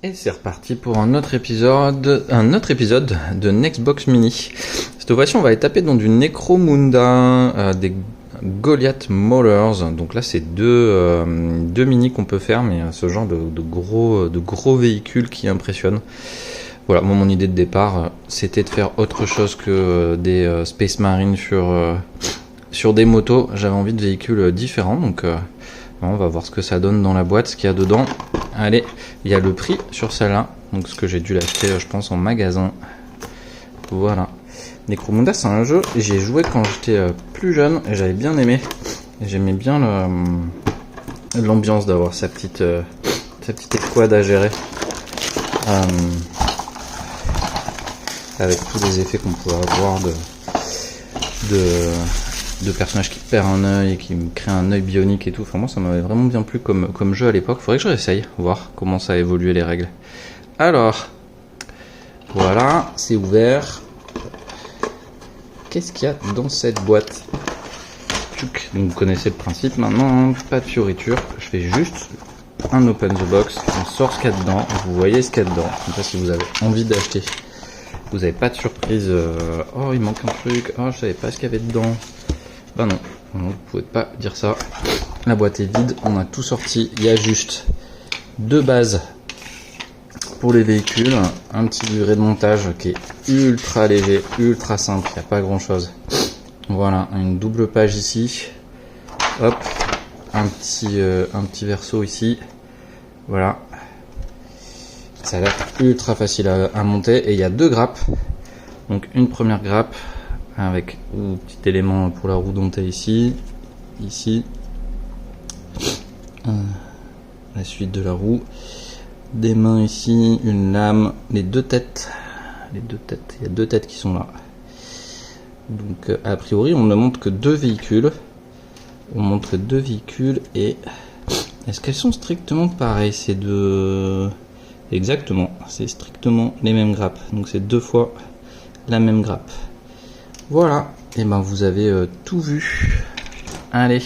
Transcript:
Et c'est reparti pour un autre épisode de Nextbox Mini. Cette fois-ci, on va aller taper dans du Necromunda, des Goliath Maulers. Donc là, c'est deux mini qu'on peut faire, mais ce genre de gros véhicules qui impressionnent. Voilà, moi, mon idée de départ, c'était de faire autre chose que des Space Marines sur des motos. J'avais envie de véhicules différents, donc on va voir ce que ça donne dans la boîte, ce qu'il y a dedans. Allez, il y a le prix sur celle-là, donc ce que j'ai dû l'acheter, je pense, en magasin. Voilà. Necromunda, c'est un jeu, j'y ai joué quand j'étais plus jeune, et j'avais bien aimé. J'aimais bien l'ambiance d'avoir sa petite escouade à gérer. Avec tous les effets qu'on pouvait avoir de personnages qui perdent un œil et qui me créent un œil bionique et tout. Enfin, moi, ça m'avait vraiment bien plu comme jeu à l'époque. Faudrait que je réessaye, voir comment ça a évolué les règles. Alors, voilà, c'est ouvert. Qu'est-ce qu'il y a dans cette boîte? Donc, vous connaissez le principe maintenant, pas de fioriture. Je fais juste un open the box, on sort ce qu'il y a dedans, vous voyez ce qu'il y a dedans. Comme ça, si vous avez envie d'acheter, vous n'avez pas de surprise. Oh, il manque un truc. Oh, je savais pas ce qu'il y avait dedans. Bah non, vous pouvez pas dire ça. La boîte est vide, on a tout sorti. Il y a juste deux bases pour les véhicules, un petit livret de montage qui est ultra léger, ultra simple, il n'y a pas grand chose. Voilà, une double page ici. Hop, un petit verso ici. Voilà. Ça a l'air ultra facile à monter et il y a deux grappes. Donc une première grappe avec un petit élément pour la roue dentée ici, la suite de la roue, des mains ici, une lame, les deux têtes, il y a deux têtes qui sont là. Donc a priori on ne montre que deux véhicules, et est-ce qu'elles sont strictement pareilles ces deux? Exactement, c'est strictement les mêmes grappes, donc c'est deux fois la même grappe. Voilà, et ben vous avez tout vu. Allez.